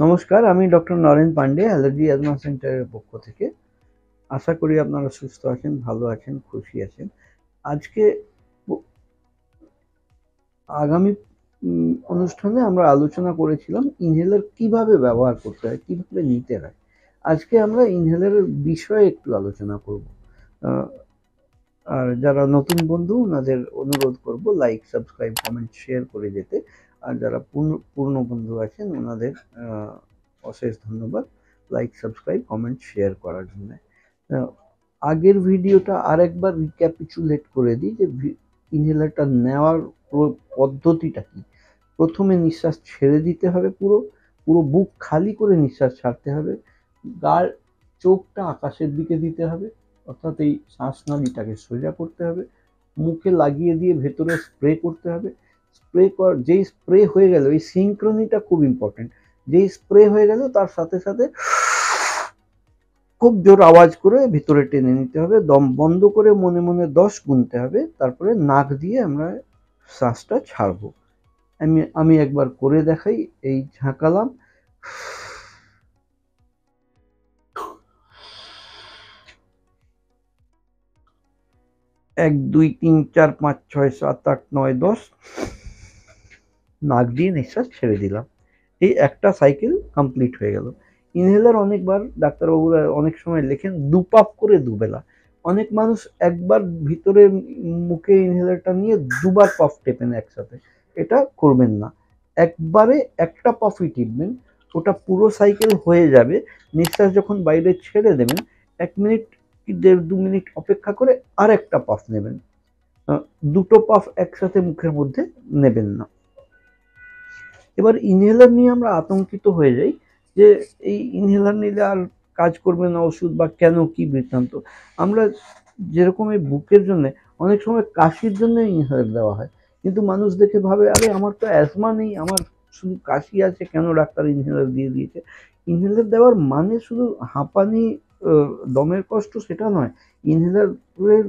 নমস্কার, আমি doctor Naren Pandey, allergy asthma সেন্টারের পক্ষ থেকে। আশা করি আপনারা সুস্থ আছেন, ভালো আছেন, খুশি আছেন। আজকে আগামী অনুষ্ঠানে আমরা আলোচনা করেছিলাম ইনহেলার কিভাবে ব্যবহার করতে হয়, কিভাবে নিতে হয়। আজকে আমরা ইনহেলারের বিষয়ে একটু আলোচনা করব। আর যারা নতুন বন্ধু ওনাদের অনুরোধ করব লাইক, সাবস্ক্রাইব, কমেন্ট, শেয়ার করে যেতে। আর যারা পূর্ণ বন্ধু আছেন ওনাদের অশেষ ধন্যবাদ লাইক, সাবস্ক্রাইব, কমেন্ট, শেয়ার করার জন্য। আগের ভিডিওটা আরেকবার রিক্যাপিচুলেট করে দিই যে ইনহেলারটা নেওয়ার পদ্ধতিটা কি। প্রথমে নিঃশ্বাস ছেড়ে দিতে হবে, পুরো পুরো বুক খালি করে নিঃশ্বাস ছাড়তে হবে। চোখটা আকাশের দিকে দিতে হবে, অর্থাৎ এই শ্বাসনালীটাকে সোজা করতে হবে। মুখে লাগিয়ে দিয়ে ভেতরে স্প্রে করতে হবে। যেই স্প্রে হয়ে গেল, এই সিঙ্ক্রনিটা খুব ইম্পর্টেন্ট। যেই স্প্রে হয়ে গেল তার সাথে সাথে খুব জোর আওয়াজ করে ভিতরে টেনে নিতে হবে। দম বন্ধ করে মনে মনে 10 গুনতে হবে। তারপরে নাক দিয়ে আমরা শ্বাসটা ছাড়বো। আমি একবার করে দেখাই। এই ঝাঁকালাম, 1 2 3 4 5 6 7 8 9 10, নাক দিয়ে নিঃশ্বাস ছেড়ে দিলাম। এই একটা সাইকেল কমপ্লিট হয়ে গেল। ইনহেলার অনেকবার ডাক্তারবাবুরা অনেক সময় লেখেন 2 পাফ করে 2 বেলা। অনেক মানুষ একবার ভিতরে মুখে ইনহেলারটা নিয়ে 2 বার পাফ টেপেন একসাথে। এটা করবেন না। একবারে একটা পাফই টিপবেন, ওটা পুরো সাইকেল হয়ে যাবে। নিঃশ্বাস যখন বাইরে ছেড়ে দেবেন 1 মিনিট কি 1.5-2 মিনিট অপেক্ষা করে আরেকটা পাফ নেবেন। দুটো পাফ একসাথে মুখের মধ্যে নেবেন না। এবার ইনহেলার নিয়ে আমরা আতঙ্কিত হয়ে যাই যে এই ইনহেলার নিলে আর কাজ করবে না ওষুধ, বা কেন, কি বৃত্তান্ত। আমরা যেরকম এই বুকের জন্য অনেক সময় কাশির জন্য ইনহেলার দেওয়া হয়, কিন্তু মানুষ দেখে ভাবে আরে আমার তো অ্যাজমা নেই, আমার শুধু কাশি আছে, কেন ডাক্তার ইনহেলার দিয়ে দিয়েছে। ইনহেলার দেওয়ার মানে শুধু হাঁপানি, দমের কষ্ট সেটা নয়। ইনহেলারের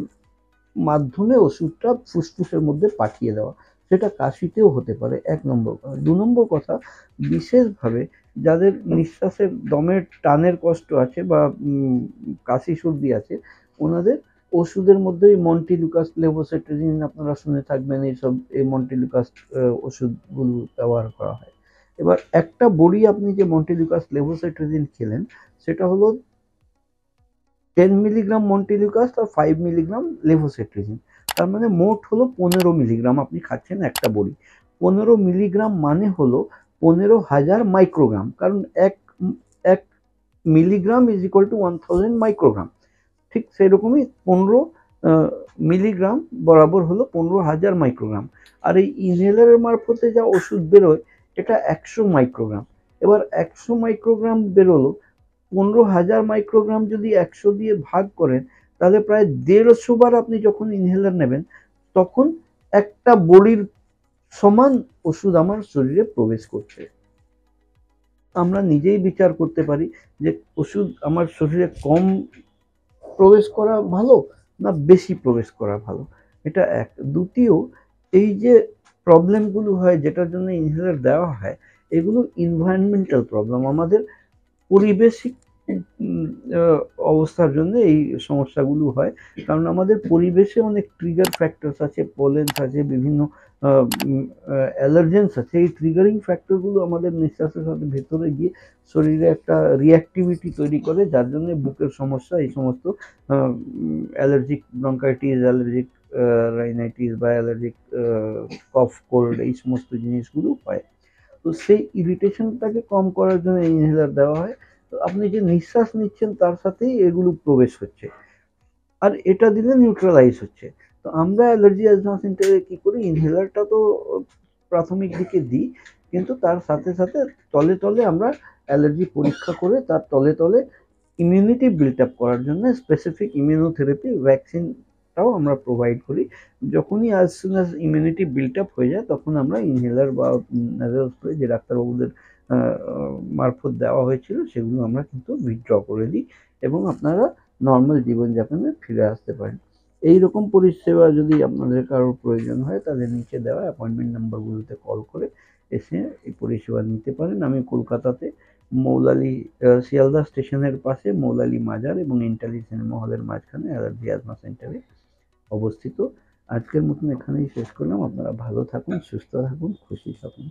মাধ্যমে ওষুধটা ফুসফুসের মধ্যে পাঠিয়ে দেওয়া, সেটা কাশিতেও হতে পারে। 1 নম্বর কথা। 2 নম্বর কথা, বিশেষভাবে যাদের নিঃশ্বাসের দমের টানের কষ্ট আছে বা কাশি সর্দি আছে, ওনাদের ওষুধের মধ্যে মন্টিলুকাস, লেভোসেট্রিজিন আপনারা শুনে থাকবেন, এইসব এই মন্টিলুকাস ওষুধগুলো ব্যবহার করা হয়। এবার একটা বড়ি আপনি যে মন্টিলুকাস, লেভোসেট্রিজিন খেলেন, সেটা হলো 10 মিলিগ্রাম মন্টিলুকাস আর 5 মিলিগ্রাম লেভোসেট্রিজিন। তার মানে মোট হলো 15 মিলিগ্রাম আপনি খাচ্ছেন একটা বড়ি। 15 মিলিগ্রাম মানে হলো 15,000 মাইক্রোগ্রাম, কারণ এক milligram is equal to 1000 microgram. ঠিক সেরকমই 15 মিলিগ্রাম বরাবর হলো 15,000 মাইক্রোগ্রাম। আর এই ইনহেলারের মারফতে যা ওষুধ বেরোয় এটা 100 মাইক্রোগ্রাম। এবার 100 মাইক্রোগ্রাম বেরোলো, 15,000 মাইক্রোগ্রাম যদি 100 দিয়ে ভাগ করেন, তাহলে প্রায় 150 বার আপনি যখন ইনহেলার নেবেন, তখন একটা বড়ির সমান ওষুধ আমার শরীরে প্রবেশ করছে। আমরা নিজেই বিচার করতে পারি যে ওষুধ আমার শরীরে কম প্রবেশ করা ভালো না বেশি প্রবেশ করা ভালো। এটা এক। দ্বিতীয়, এই যে প্রবলেমগুলো হয় যেটার জন্য ইনহেলার দেওয়া হয়, এগুলো এনভায়রনমেন্টাল প্রবলেম। আমাদের পরিবেশিক অবস্থার জন্য এই সমস্যাগুলো হয়। কারণ আমাদের পরিবেশে অনেক ট্রিগার ফ্যাক্টরস আছে, পোলেন্স আছে, বিভিন্ন অ্যালার্জেন্স আছে। এই ট্রিগারিং ফ্যাক্টরগুলো আমাদের নিঃশ্বাসের সাথে ভেতরে গিয়ে শরীরে একটা রিঅ্যাক্টিভিটি তৈরি করে, যার জন্য বুকের সমস্যা, এই সমস্ত অ্যালার্জিক ব্রঙ্কাইটিস, অ্যালার্জিক রাইনাইটিস বা অ্যালার্জিক কফ, কোল্ড, এই সমস্ত জিনিসগুলো হয়। তো সেই ইরিটেশনটাকে কম করার জন্য ইনহেলার দেওয়া হয়। তো আপনি যে নিঃশ্বাস নিচ্ছেন তার সাথেই এগুলো প্রবেশ হচ্ছে, আর এটা দিলে নিউট্রালাইজ হচ্ছে। তো আমরা অ্যালার্জি অ্যাজমা সেন্টারে কি করি, ইনহেলারটা তো প্রাথমিক দিকে দিই, কিন্তু তার সাথে সাথে তলে তলে আমরা অ্যালার্জি পরীক্ষা করে তার তলে তলে ইমিউনিটি বিল্ড আপ করার জন্য স্পেসিফিক ইমিউনোথেরাপি ভ্যাকসিনটাও আমরা প্রোভাইড করি। যখনই as soon as immunity build up হয়ে যায়, তখন আমরা ইনহেলার বা ন্যাজাল স্প্রে যে ডাক্তারবাবুদের মারফত দেওয়া হয়েছিল সেগুলো আমরা কিন্তু উইথড্র করে দিই, এবং আপনারা নর্মাল জীবনযাপনে ফিরে আসতে পারেন। এইরকম পরিষেবা যদি আপনাদের কারোর প্রয়োজন হয়, তাহলে নিচে দেওয়া অ্যাপয়েন্টমেন্ট নাম্বারগুলোতে কল করে এসে এই পরিষেবা নিতে পারেন। আমি কলকাতাতে মৌলালী শিয়ালদা স্টেশনের পাশে মৌলালী মাজার এবং ইন্টালি সিনেমা হলের মাঝখানে অ্যালার্জি অ্যাজমা সেন্টারে অবস্থিত। আজকের মতন এখানেই শেষ করলাম। আপনারা ভালো থাকুন, সুস্থ থাকুন, খুশি থাকুন।